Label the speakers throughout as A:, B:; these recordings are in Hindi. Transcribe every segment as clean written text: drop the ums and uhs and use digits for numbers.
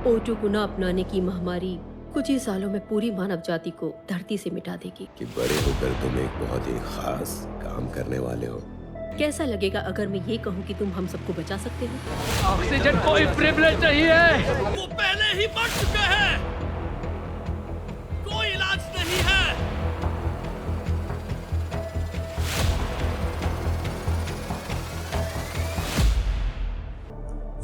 A: O2 को न अपनाने की महामारी कुछ ही सालों में पूरी मानव जाति को धरती से मिटा देगी।
B: कि बड़े होकर तुम एक बहुत ही खास काम करने वाले हो।
A: कैसा लगेगा अगर मैं ये कहूँ कि तुम हम सबको बचा सकते हो?
C: ऑक्सीजन कोई प्रिविलेज नहीं है।
D: वो पहले ही मर चुके हैं। कोई इलाज नहीं है।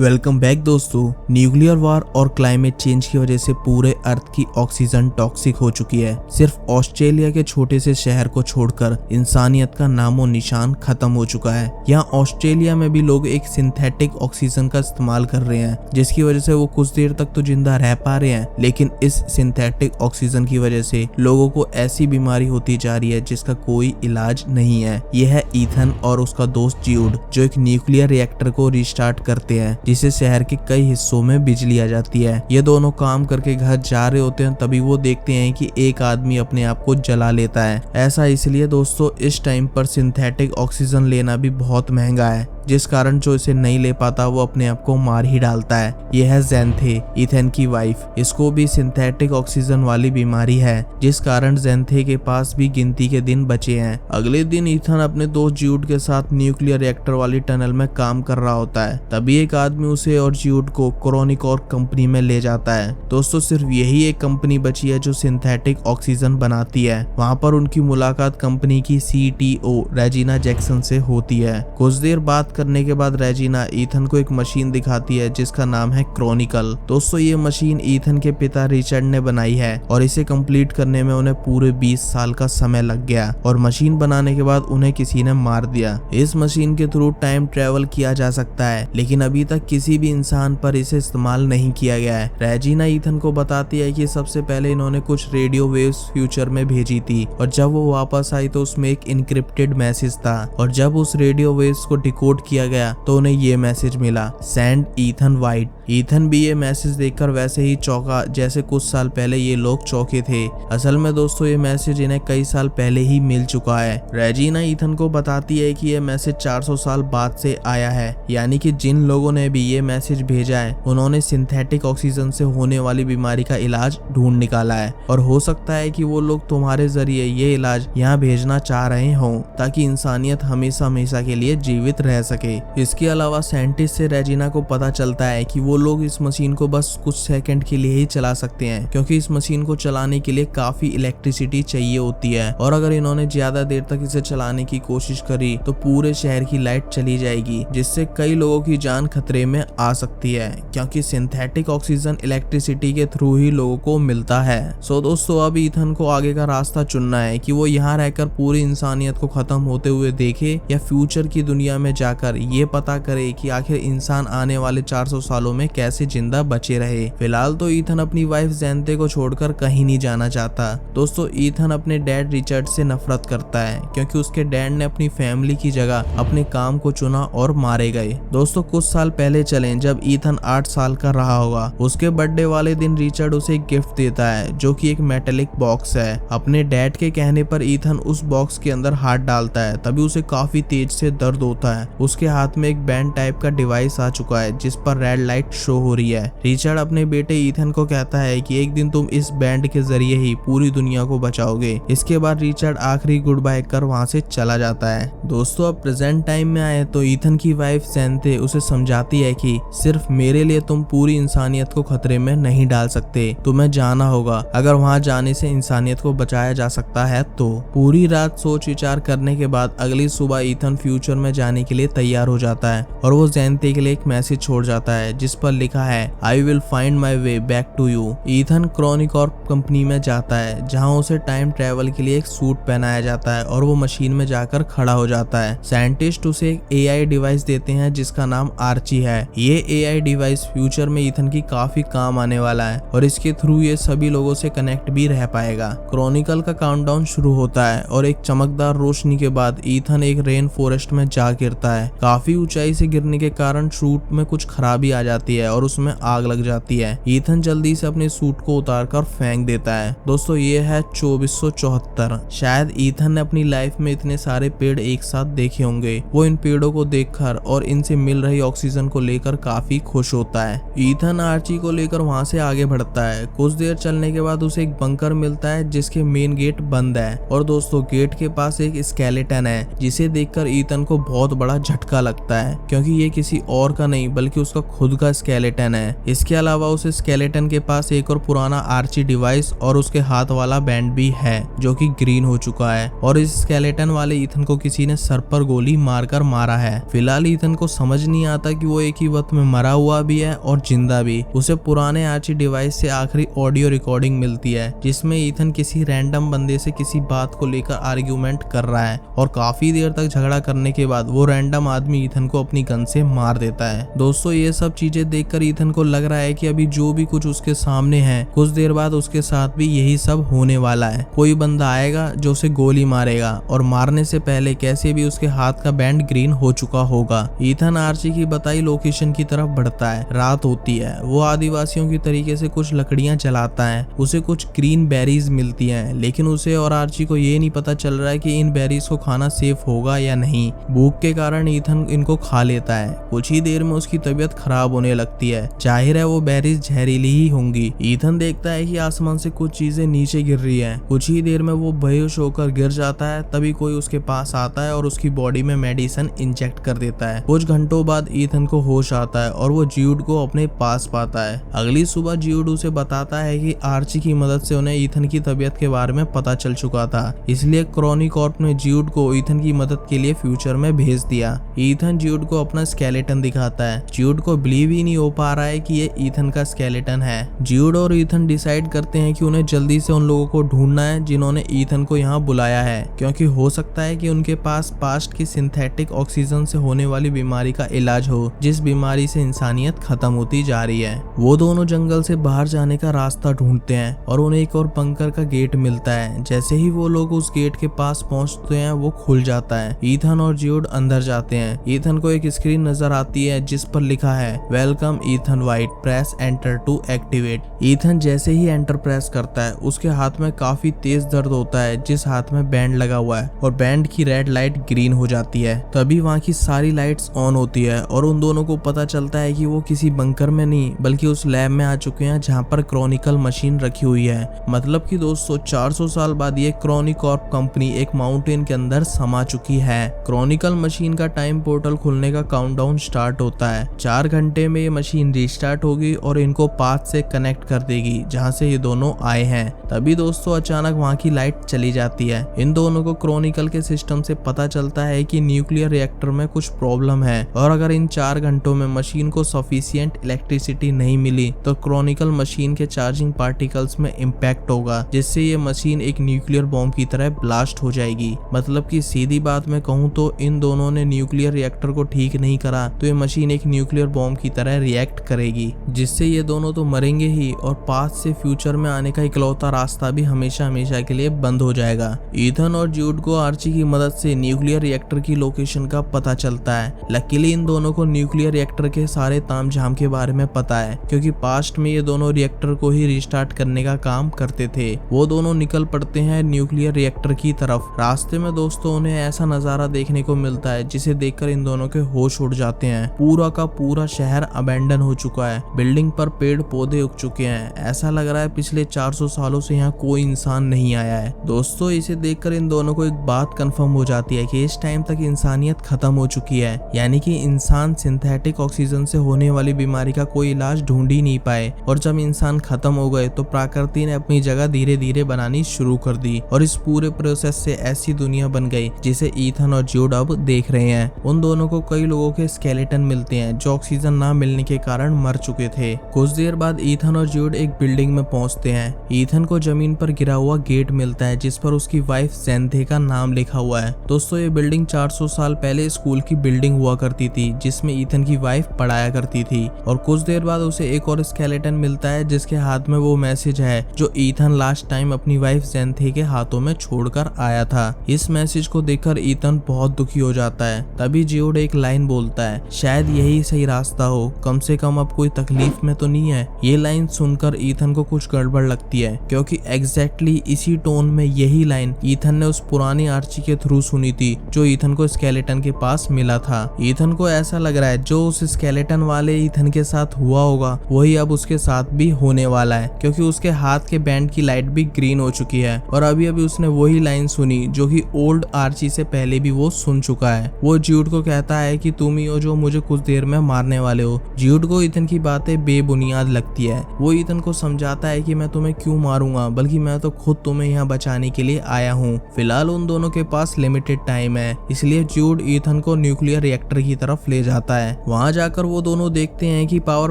E: वेलकम बैक दोस्तों। न्यूक्लियर वॉर और क्लाइमेट चेंज की वजह से पूरे अर्थ की ऑक्सीजन टॉक्सिक हो चुकी है। सिर्फ ऑस्ट्रेलिया के छोटे से शहर को छोड़कर इंसानियत का नामो निशान खत्म हो चुका है। यहाँ ऑस्ट्रेलिया में भी लोग एक सिंथेटिक ऑक्सीजन का इस्तेमाल कर रहे हैं, जिसकी वजह से वो कुछ देर तक तो जिंदा रह पा रहे हैं, लेकिन इस सिंथेटिक ऑक्सीजन की वजह से लोगों को ऐसी बीमारी होती जा रही है जिसका कोई इलाज नहीं है। यह है ईथन और उसका दोस्त जियूड, जो एक न्यूक्लियर रिएक्टर को रिस्टार्ट करते हैं, जिससे शहर के कई हिस्सों में बिजली आ जाती है। ये दोनों काम करके घर जा रहे होते हैं, तभी वो देखते हैं कि एक आदमी अपने आप को जला लेता है। ऐसा इसलिए दोस्तों, इस टाइम पर सिंथेटिक ऑक्सीजन लेना भी बहुत महंगा है, जिस कारण जो इसे नहीं ले पाता वो अपने आप को मार ही डालता है। यह है ज़ेंथे, ईथन की वाइफ। इसको भी सिंथेटिक ऑक्सीजन वाली बीमारी है, जिस कारण ज़ेंथे के पास भी गिनती के दिन बचे हैं। अगले दिन ईथन अपने दोस्त जियूड के साथ न्यूक्लियर रिएक्टर वाली टनल में काम कर रहा होता है। तभी एक आदमी उसे और जियूड को क्रोनिकॉर कंपनी में ले जाता है। दोस्तों, सिर्फ यही एक कंपनी बची है जो सिंथेटिक ऑक्सीजन बनाती है। वहाँ पर उनकी मुलाकात कंपनी की CTO रेजिना जैक्सन से होती है। कुछ देर बात करने के बाद रेजिना ईथन को एक मशीन दिखाती है जिसका नाम है क्रॉनिकल। दोस्तों, ये मशीन ईथन के पिता रिचर्ड ने बनाई है और इसे कंप्लीट करने में उन्हें पूरे 20 साल का समय लग गया और मशीन बनाने के बाद उन्हें किसी ने मार दिया। इस मशीन के थ्रू टाइम ट्रेवल किया जा सकता है, लेकिन अभी तक किसी भी इंसान पर इसे इस्तेमाल नहीं किया गया है। रेजिना ईथन को बताती है कि सबसे पहले इन्होंने कुछ रेडियो वेव्स फ्यूचर में भेजी थी और जब वो वापस आई तो उसमें एक इनक्रिप्टेड मैसेज था और जब उस रेडियो वेव्स को डिकोड किया गया तो उन्हें ये मैसेज मिला, सेंड ईथन वाइट। ईथन भी ये मैसेज देखकर वैसे ही चौंका जैसे कुछ साल पहले ये लोग चौंके थे। असल में दोस्तों, ये मैसेज इन्हें कई साल पहले ही मिल चुका है। रेजिना ईथन को बताती है कि ये मैसेज 400 साल बाद से आया है, यानी कि जिन लोगों ने भी ये मैसेज भेजा है उन्होंने सिंथेटिक ऑक्सीजन से होने वाली बीमारी का इलाज ढूंढ निकाला है और हो सकता है कि वो लोग तुम्हारे जरिए ये इलाज यहाँ भेजना चाह रहे हों ताकि इंसानियत हमेशा हमेशा के लिए जीवित रह सके। इसके अलावा साइंटिस्ट से रेजिना को पता चलता है कि वो लोग इस मशीन को बस कुछ सेकंड के लिए ही चला सकते हैं, क्योंकि इस मशीन को चलाने के लिए काफी इलेक्ट्रिसिटी चाहिए होती है और अगर इन्होंने ज्यादा देर तक इसे चलाने की कोशिश करी तो पूरे शहर की लाइट चली जाएगी, जिससे कई लोगों की जान खतरे में आ सकती है, क्योंकि सिंथेटिक ऑक्सीजन इलेक्ट्रिसिटी के थ्रू ही लोगों को मिलता है। सो दोस्तों, अब ईथन को आगे का रास्ता चुनना है कि वो यहाँ रहकर पूरी इंसानियत को खत्म होते हुए देखे या फ्यूचर की दुनिया में जाकर ये पता करे कि आखिर इंसान आने वाले 400 सालों में कैसे जिंदा बचे रहे। फिलहाल तो ईथन अपनी वाइफ ज़ेंथे को छोड़कर कहीं नहीं जाना चाहता। दोस्तों, ईथन अपने डैड रिचर्ड से नफरत करता है क्योंकि उसके डैड ने अपनी फैमिली की जगह अपने काम को चुना और मारे गए। दोस्तों, कुछ साल पहले चलें जब ईथन 8 साल का रहा होगा। उसके बर्थडे वाले दिन रिचर्ड उसे एक गिफ्ट देता है जो कि एक मेटेलिक बॉक्स है। अपने डैड के कहने पर ईथन उस बॉक्स के अंदर हाथ डालता है, तभी उसे काफी तेज से दर्द होता है। उसके हाथ में एक बैंड टाइप का डिवाइस आ चुका है जिस पर रेड लाइट शो हो रही है। रिचर्ड अपने बेटे ईथन को कहता है कि एक दिन तुम इस बैंड के जरिए ही पूरी दुनिया को बचाओगे। इसके बाद रिचर्ड आखिरी गुड बाय कर वहाँ से चला जाता है। दोस्तों, अब प्रेजेंट टाइम में आए तो ईथन की वाइफ ज़ेंथे उसे समझाती है कि सिर्फ मेरे लिए तुम पूरी इंसानियत को खतरे में नहीं डाल सकते, तुम्हें जाना होगा। अगर वहाँ जाने से इंसानियत को बचाया जा सकता है तो। पूरी रात सोच विचार करने के बाद अगली सुबह ईथन फ्यूचर में जाने के लिए तैयार हो जाता है और वो ज़ेंथे के लिए एक मैसेज छोड़ जाता है जिस पर लिखा है, I will find my way back to you. Ethan Chronicorp company में जाता है जहाँ उसे टाइम ट्रेवल के लिए एक सूट पहनाया जाता है और वो मशीन में जाकर खड़ा हो जाता है। साइंटिस्ट उसे एक AI डिवाइस देते हैं जिसका नाम आर्ची है। ये AI डिवाइस फ्यूचर में ईथन की काफी काम आने वाला है और इसके थ्रू ये सभी लोगों से कनेक्ट भी रह पाएगा। क्रॉनिकल का काउंटडाउन शुरू होता है और एक चमकदार रोशनी के बाद ईथन एक रेन फॉरेस्ट में जा गिरता है। काफी ऊंचाई से गिरने के कारण शूट में कुछ खराबी आ जाती जाती है और उसमें आग लग जाती है। ईथन जल्दी से अपने सूट को उतारकर फेंक देता है। दोस्तों ये है 2474। शायद ईथन ने अपनी लाइफ में इतने सारे पेड़ एक साथ देखे होंगे। वो इन पेड़ों को देखकर और इनसे मिल रही ऑक्सीजन को लेकर काफी खुश होता है। ईथन आर्ची को लेकर वहां से आगे बढ़ता है। कुछ देर चलने के बाद उसे एक बंकर मिलता है जिसके मेन गेट बंद है और दोस्तों गेट के पास एक स्केलेटन है जिसे देखकर ईथन को बहुत बड़ा झटका लगता है क्योंकि ये किसी और का नहीं बल्कि उसका खुद का स्केलेटन है। इसके अलावा उस स्केलेटन के पास एक और पुराना आर्ची डिवाइस और उसके हाथ वाला बैंड भी है जो कि ग्रीन हो चुका है और इस स्केलेटन वाले ईथन को किसी ने सर पर गोली मारकर मारा है। फिलहाल ईथन को समझ नहीं आता कि वो एक ही वक्त में मरा हुआ भी है और जिंदा भी। उसे पुराने आर्ची डिवाइस से आखिरी ऑडियो रिकॉर्डिंग मिलती है जिसमें ईथन किसी रैंडम बंदे से किसी बात को लेकर आर्ग्यूमेंट कर रहा है और काफी देर तक झगड़ा करने के बाद वो रैंडम आदमी ईथन को अपनी गन से मार देता है। दोस्तों ये सब चीजें देखकर ईथन को लग रहा है कि अभी जो भी कुछ उसके सामने है कुछ देर बाद उसके साथ भी यही सब होने वाला है। कोई बंदा आएगा जो उसे गोली मारेगा और मारने से पहले कैसे भी उसके हाथ का बैंड ग्रीन हो चुका होगा। ईथन आर्ची की बताई लोकेशन की तरफ बढ़ता है। रात होती है। वो आदिवासियों की तरीके से कुछ लकड़ियां जलाता है। उसे कुछ ग्रीन बेरीज मिलती हैं लेकिन उसे और आर्ची को ये नहीं पता चल रहा है कि इन बेरीज को खाना सेफ होगा या नहीं। भूख के कारण ईथन इनको खा लेता है। कुछ ही देर में उसकी तबीयत खराब होने लगती है। जाहिर है वो बेरीज जहरीली ही होंगी। ईथन देखता है कि आसमान से कुछ चीजें नीचे गिर रही हैं। कुछ ही देर में वो बेहोश होकर गिर जाता है। तभी कोई उसके पास आता है और उसकी बॉडी में मेडिसिन इंजेक्ट कर देता है। कुछ घंटों बाद ईथन को होश आता है और वो ज्यूड को अपने पास पाता है। अगली सुबह ज्यूड उसे बताता है कि आर्ची की मदद से उन्हें ईथन की तबीयत के बारे में पता चल चुका था, इसलिए क्रॉनी कॉर्प ने ज्यूड को ईथन की मदद के लिए फ्यूचर में भेज दिया। ईथन ज्यूड को अपना स्केलेटन दिखाता है। ज्यूड को बिलीव ही नहीं हो पा रहा है कि ये ईथन का स्केलेटन है। ज्यूड और ईथन डिसाइड करते हैं कि उन्हें जल्दी से उन लोगों को ढूंढना है जिन्होंने ईथन को यहाँ बुलाया है क्योंकि हो सकता है कि उनके पास पास्ट की सिंथेटिक ऑक्सीजन से होने वाली बीमारी का इलाज हो जिस बीमारी से इंसानियत खत्म होती जा रही है। वो दोनों जंगल से बाहर जाने का रास्ता ढूंढते हैं और उन्हें एक और बंकर का गेट मिलता है। जैसे ही वो लोग उस गेट के पास पहुंचते हैं वो खुल जाता है। ईथन और ज्यूड अंदर जाते हैं। ईथन को एक स्क्रीन नजर आती है जिस पर लिखा है welcome Ethan White, press enter to activate. Ethan जैसे ही एंटर प्रेस करता है उसके हाथ में काफी तेज दर्द होता है जिस हाथ में बैंड लगा हुआ है और बैंड की रेड लाइट ग्रीन हो जाती है। तभी वहाँ की सारी लाइट्स ऑन होती है और उन दोनों को पता चलता है कि वो किसी बंकर में नहीं बल्कि उस लैब में आ चुके हैं जहाँ पर क्रॉनिकल मशीन रखी हुई है। मतलब कि दोस्तों 400 साल बाद ये क्रॉनी कॉर्प कंपनी एक माउंटेन के अंदर समा चुकी है। क्रॉनिकल मशीन का टाइम पोर्टल खुलने का काउंटडाउन स्टार्ट होता है। 4 घंटे में ये मशीन रिस्टार्ट होगी और इनको पाथ से कनेक्ट कर देगी जहाँ से ये दोनों आए हैं। तभी दोस्तों अचानक वहाँ की लाइट चली जाती है। इन दोनों को क्रॉनिकल के सिस्टम से पता चलता है कि न्यूक्लियर रिएक्टर में कुछ प्रॉब्लम है और अगर इन 4 घंटों में मशीन को सफिशिएंट इलेक्ट्रिसिटी नहीं मिली तो क्रॉनिकल मशीन के चार्जिंग पार्टिकल्स में इम्पैक्ट होगा जिससे ये मशीन एक न्यूक्लियर बॉम्ब की तरह ब्लास्ट हो जाएगी। मतलब कि सीधी बात में कहूँ तो इन दोनों ने न्यूक्लियर रिएक्टर को ठीक नहीं करा तो ये मशीन एक न्यूक्लियर बॉम्ब की तरह रिएक्ट करेगी जिससे ये दोनों तो मरेंगे ही और पास्ट से फ्यूचर में आने का इकलौता रास्ता भी हमेशा हमेशा के लिए बंद हो जाएगा। ईथन और ज्यूड को आर्ची की मदद से न्यूक्लियर रिएक्टर की लोकेशन का पता चलता है। लकीली इन दोनों को न्यूक्लियर रिएक्टर के सारे तामझाम के बारे में पता है क्योंकि पास्ट में ये दोनों रिएक्टर को ही रिस्टार्ट करने का काम करते थे। वो दोनों निकल पड़ते हैं न्यूक्लियर रिएक्टर की तरफ। रास्ते में दोस्तों उन्हें ऐसा नजारा देखने को मिलता है जिसे देखकर इन दोनों के होश उड़ जाते हैं। पूरा का पूरा शहर अबेंडन हो चुका है। बिल्डिंग पर पेड़ पौधे उग चुके हैं। ऐसा लग रहा है पिछले 400 सालों से यहाँ कोई इंसान नहीं आया है। दोस्तों इसे देखकर इन दोनों को एक बात कंफर्म हो जाती है कि इस टाइम तक इंसानियत खत्म हो चुकी है, यानी कि इंसान सिंथेटिक ऑक्सीजन से होने वाली बीमारी का कोई इलाज ढूंढ ही नहीं पाए और जब इंसान खत्म हो गए तो प्रकृति ने अपनी जगह धीरे धीरे बनानी शुरू कर दी और इस पूरे प्रोसेस से ऐसी दुनिया बन गई जिसे ईथन और ज्यूड अब देख रहे हैं। उन दोनों को कई लोगों के स्केलेटन मिलते हैं जो ऑक्सीजन ना मिलने के कारण मर चुके थे। कुछ देर बाद ईथन और ज्यूड एक बिल्डिंग में पहुंचते हैं। ईथन को जमीन पर गिरा हुआ गेट मिलता है जिस पर उसकी वाइफ ज़ेंथे का नाम लिखा हुआ है। दोस्तों ये बिल्डिंग 400 साल पहले स्कूल की बिल्डिंग हुआ करती थी जिसमें ईथन की वाइफ पढ़ाया करती थी और कुछ देर बाद उसे एक और स्केलेटन मिलता है जिसके हाथ में वो मैसेज है जो ईथन लास्ट टाइम अपनी वाइफ ज़ेंथे के हाथों में छोड़कर आया था। इस मैसेज को देखकर ईथन बहुत दुखी हो जाता है। तभी ज्यूड एक लाइन बोलता है, शायद यही सही रास्ता हो कम से कम अब कोई तकलीफ में तो नहीं है। ये लाइन सुनकर ईथन को कुछ गड़बड़ लगती है, क्योंकि एग्जैक्टली इसी टोन में यही लाइन ईथन ने उस पुरानी आर्ची के थ्रू सुनी थी जो ईथन को स्केलेटन के पास मिला था। ईथन को ऐसा लग रहा है जो उस स्केलेटन वाले ईथन के साथ हुआ होगा वही अब उसके साथ भी होने वाला है, क्योंकि उसके हाथ के बैंड की लाइट भी ग्रीन हो चुकी है और अभी अभी उसने वही लाइन सुनी जो कि ओल्ड आर्ची से पहले भी वो सुन चुका है। वो ज्यूड को कहता है कि तुम ही हो जो मुझे कुछ देर में मारने वाले हो। ज्यूड को ईथन की बातें बेबुनियाद लगती है। वो ईथन को समझाता है कि मैं तुम्हें क्यों मारूंगा, बल्कि मैं तो खुद तुम्हें यहाँ बचाने के लिए आया हूँ। फिलहाल उन दोनों के पास लिमिटेड टाइम है, इसलिए ज्यूड ईथन को न्यूक्लियर रिएक्टर की तरफ ले जाता है। वहाँ जाकर वो दोनों देखते हैं कि पावर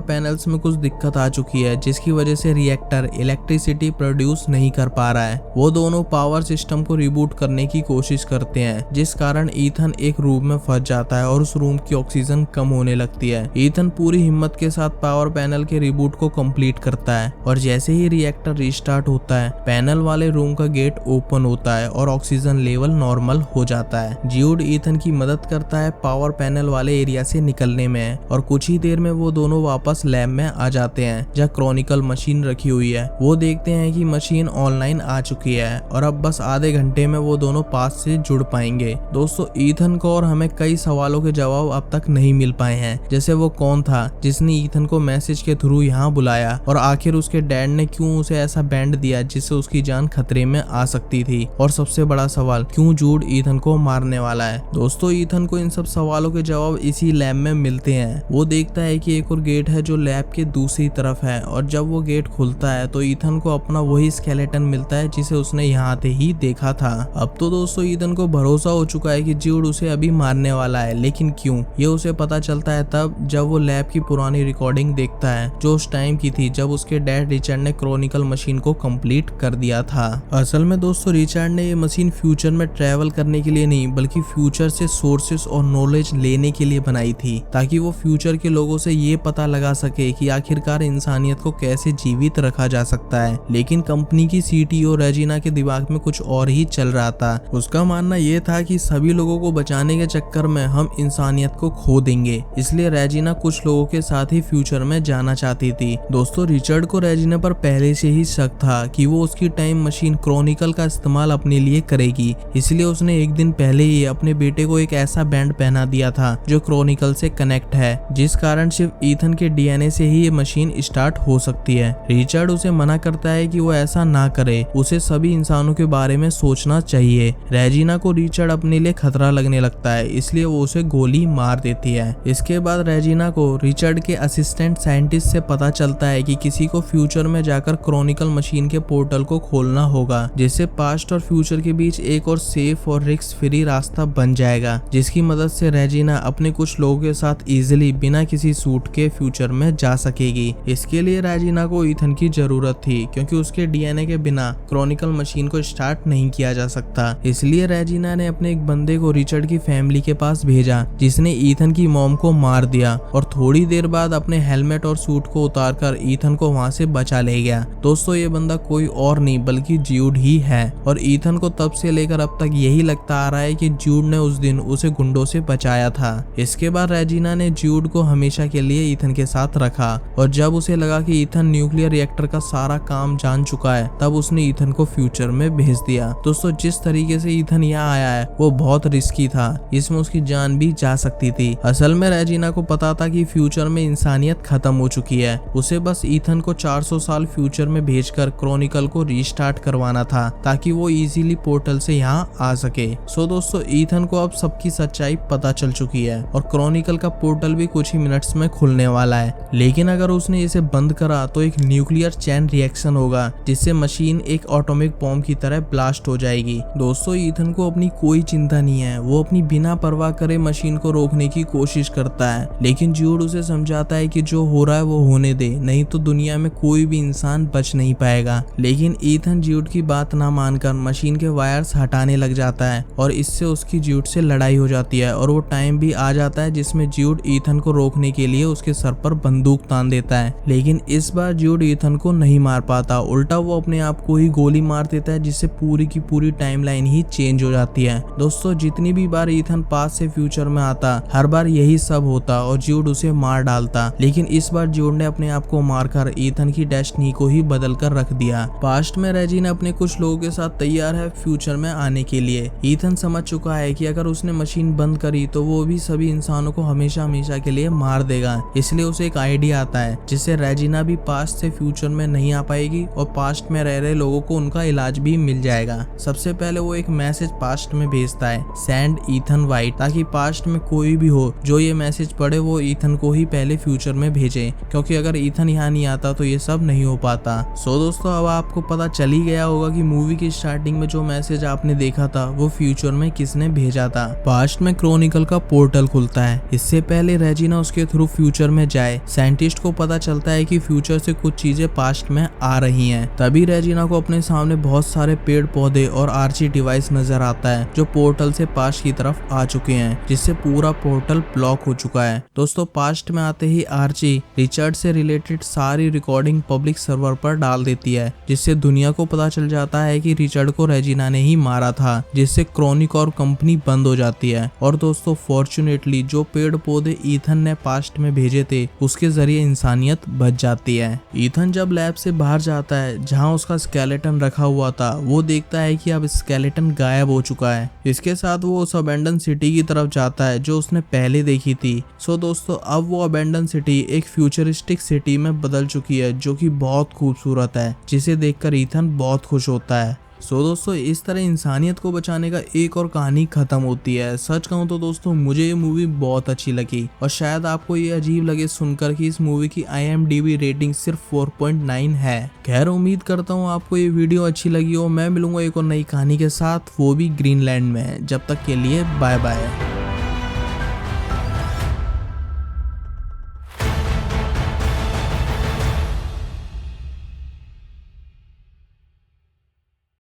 E: पैनल्स में कुछ दिक्कत आ चुकी है, जिसकी वजह से रिएक्टर इलेक्ट्रिसिटी प्रोड्यूस नहीं कर पा रहा है। वो दोनों पावर सिस्टम को रिबूट करने की कोशिश करते हैं, जिस कारण ईथन एक रूम में फंस जाता है और उस रूम की ऑक्सीजन कम होने लगती है। ईथन पूरी हिम्मत के साथ पावर पैनल के रिबूट को कंप्लीट करता है और जैसे ही रिएक्टर रिस्टार्ट होता है पैनल वाले रूम का गेट ओपन होता है और ऑक्सीजन लेवल नॉर्मल हो जाता है। ज्यूड ईथन की मदद करता है पावर पैनल वाले एरिया से निकलने में और कुछ ही देर में वो दोनों वापस लैब में आ जाते हैं जहाँ क्रॉनिकल मशीन रखी हुई है। वो देखते हैं कि मशीन ऑनलाइन आ चुकी है और अब बस आधे घंटे में वो दोनों पास से जुड़ पाएंगे। दोस्तों ईथन को और हमें कई सवालों के जवाब अब तक नहीं मिल पाए हैं, जैसे वो कौन था जिसने ईथन को मैसेज के थ्रू यहाँ बुलाया और आखिर उसके डैड ने क्यों उसे ऐसा बैंड दिया जिससे उसकी जान खतरे में आ सकती थी, और सबसे बड़ा सवाल क्यों ज्यूड ईथन को मारने वाला है। दोस्तों ईथन को इन सब सवालों के जवाब इसी लैब में मिलते हैं। वो देखता है कि एक और गेट है जो लैब के दूसरी तरफ है और जब वो गेट खुलता है तो ईथन को अपना वही स्केलेटन मिलता है जिसे उसने यहाँ आते ही देखा था। अब तो दोस्तों ईथन को भरोसा हो चुका है कि ज्यूड उसे अभी मारने वाला है, लेकिन क्यों ये उसे पता चलता है तब जब वो लैब की पुरानी रिकॉर्डिंग देखता है जो उस टाइम की थी जब उसके डैड रिचर्ड ने क्रॉनिकल मशीन को कंप्लीट कर दिया था। असल में दोस्तों रिचर्ड ने ये मशीन फ्यूचर में ट्रेवल करने के लिए नहीं बल्कि फ्यूचर से सोर्सेस और नॉलेज लेने के लिए बनाई थी, ताकि वो फ्यूचर के लोगों से ये पता लगा सके कि आखिरकार इंसानियत को कैसे जीवित रखा जा सकता है। लेकिन कंपनी की सीटीओ रेजिना के दिमाग में कुछ और ही चल रहा था। उसका मानना ये था कि सभी लोगों को बचाने के चक्कर में हम इंसानियत को खो देंगे, इसलिए रेजिना कुछ लोगों के साथ ही फ्यूचर में जाना चाहती थी। दोस्तों रिचर्ड को रेजिना पर पहले से ही शक था कि वो उसकी टाइम मशीन क्रॉनिकल का इस्तेमाल अपने लिए करेगी, इसलिए उसने एक दिन पहले ही अपने बेटे को एक ऐसा बैंड पहना दिया था जो क्रॉनिकल से कनेक्ट है, जिस कारण सिर्फ ईथन के डीएनए से ही ये मशीन स्टार्ट हो सकती है। रिचर्ड उसे मना करता है कि वो ऐसा ना करे, उसे सभी इंसानों के बारे में सोचना चाहिए। रेजिना को रिचर्ड अपने लिए खतरा लगने लगता है, इसलिए वो उसे गोली मार देती है। इसके बाद रेजिना को रिचर्ड के असिस्टेंट साइंटिस्ट से पता चलता है कि किसी को फ्यूचर में जाकर क्रॉनिकल मशीन के पोर्टल को खोलना होगा, जिससे पास्ट और फ्यूचर के बीच एक और सेफ और रिस्क फ्री रास्ता बन जाएगा, जिसकी मदद से रेजिना अपने कुछ लोगों के साथ इजीली बिना किसी सूट के फ्यूचर में जा सकेगी। इसके लिए रेजिना को ईथन की जरूरत थी, क्योंकि उसके डीएनए के बिना क्रॉनिकल मशीन को स्टार्ट नहीं किया जा सकता। इसलिए रेजिना ने अपने एक बंदे को रिचर्ड की फैमिली के पास भेजा, जिसने ईथन की मॉम को मार दिया और थोड़ी देर बाद अपने हेलमेट और सूट को उतारकर ईथन को वहां से बचा ले गया। दोस्तों ये बंदा कोई और नहीं बल्कि ज्यूड ही है और ईथन को तब से लेकर अब तक यही लगता आ रहा है कि ज्यूड ने उस दिन उसे गुंडों से बचाया था। इसके बाद रेजिना ने ज्यूड को हमेशा के लिए ईथन के साथ रखा और जब उसे लगा कि ईथन न्यूक्लियर रिएक्टर का सारा काम जान चुका है तब उसने ईथन को फ्यूचर में भेज दिया। दोस्तों जिस तरीके से ईथन यहाँ आया है वो बहुत रिस्की था, इसमें उसकी जान भी जा सकती थी। असल में रेजिना को पता था कि फ्यूचर में इंसानियत खत्म हो चुकी है, उसे बस ईथन को 400 साल फ्यूचर में भेजकर क्रॉनिकल को रीस्टार्ट करवाना था ताकि वो इजीली पोर्टल से यहाँ आ सके। सो दोस्तों ईथन को अब सबकी सच्चाई पता चल चुकी है और क्रॉनिकल का पोर्टल भी कुछ ही मिनट्स में खुलने वाला है, लेकिन अगर उसने इसे बंद करा तो एक न्यूक्लियर चैन रिएक्शन होगा जिससे मशीन एक एटॉमिक बॉम्ब की तरह ब्लास्ट हो जाएगी। दोस्तों ईथन को अपनी कोई चिंता नहीं है, वो अपनी बिना परवाह करे मशीन को रोकने की कोशिश करता है, लेकिन ज्यूड उसे समझाता है कि जो हो रहा है वो होने दे, नहीं तो दुनिया में कोई भी इंसान बच नहीं पाएगा। लेकिन ईथन ज्यूड की बात ना मानकर मशीन के वायर्स हटाने लग जाता है और इससे उसकी ज्यूड से लड़ाई हो जाती है और वो टाइम भी आ जाता है जिसमें ज्यूड ईथन को रोकने के लिए उसके सर पर बंदूक तान देता है, लेकिन इस बार ज्यूड ईथन को नहीं मार पाता, उल्टा वो अपने आप को ही गोली मार देता है जिससे पूरी की पूरी टाइमलाइन ही चेंज हो जाती है। दोस्तों जितनी भी बार ईथन पास्ट से फ्यूचर में आता हर बार यही सब होता और ज्यूड उसे मार डालता, लेकिन इस बार जोड ने अपने आप को मारकर ईथन की डेस्टिनी को ही बदल कर रख दिया। पास्ट में रेजिना अपने कुछ लोगों के साथ तैयार है फ्यूचर में आने के लिए। ईथन समझ चुका है कि अगर उसने मशीन बंद करी तो वो भी सभी इंसानों को हमेशा हमेशा के लिए मार देगा। इसलिए उसे एक आइडिया आता है जिससे रेजिना भी पास्ट से फ्यूचर में नहीं आ पाएगी और पास्ट में रह रहे लोगों को उनका इलाज भी मिल जाएगा। सबसे पहले वो एक मैसेज पास्ट में भेजता है, सेंड ईथन वाइट, ताकि पास्ट में कोई भी हो जो ये मैसेज पढ़े वो ईथन को ही पहले फ्यूचर में भेजे, क्योंकि अगर ईथन यहाँ नहीं आता तो ये सब नहीं हो पाता। सो दोस्तों, अब आपको पता चल ही गया होगा कि मूवी की स्टार्टिंग में जो मैसेज आपने देखा था वो फ्यूचर में किसने भेजा था। पास्ट में क्रॉनिकल का पोर्टल खुलता है। इससे पहले रेजिना उसके थ्रू फ्यूचर में जाए, साइंटिस्ट को पता चलता है कि फ्यूचर से कुछ चीजें पास्ट में आ रही हैं। तभी रेजिना को अपने सामने बहुत सारे पेड़ पौधे और आर्ची डिवाइस नजर आता है जो पोर्टल से पास्ट की तरफ आ चुके हैं, जिससे पूरा पोर्टल ब्लॉक हो चुका है। दोस्तों, पास्ट में आते ही आर्ची रिचर्ड से रिलेटेड सारी रिकॉर्डिंग पब्लिक सर्वर पर डाल देती है, जिससे दुनिया को पता चल जाता है कि रिचर्ड को रेजिना ने ही मारा था, जिससे क्रॉनिक और कंपनी बंद हो जाती है। और दोस्तों, फॉर्चुनेटली जो पेड़ पौधे ईथन ने पास्ट में भेजे थे उसके जरिए इंसानियत बच जाती है। ईथन जब लैब से बाहर जाता है जहां उसका स्केलेटन रखा हुआ था, वो देखता है कि अब स्केलेटन गायब हो चुका है। इसके साथ वो उस अबेंडन सिटी की तरफ जाता है जो उसने पहले देखी थी। सो दोस्तों, अब वो अबेंडन सिटी एक फ्यूचरिस्टिक सिटी में बदल चुकी है जो कि बहुत खूबसूरत है, जिसे देखकर ईथन बहुत खुश होता है। सो दोस्तों, इस तरह इंसानियत को बचाने का एक और कहानी खत्म होती है। सच कहूँ तो दोस्तों, मुझे ये मूवी बहुत अच्छी लगी और शायद आपको ये अजीब लगे सुनकर कि इस मूवी की IMDb रेटिंग सिर्फ 4.9 है। खैर, उम्मीद करता हूँ आपको ये वीडियो अच्छी लगी हो। मैं मिलूंगा एक और नई कहानी के साथ, वो भी ग्रीनलैंड में। जब तक के लिए बाय बाय।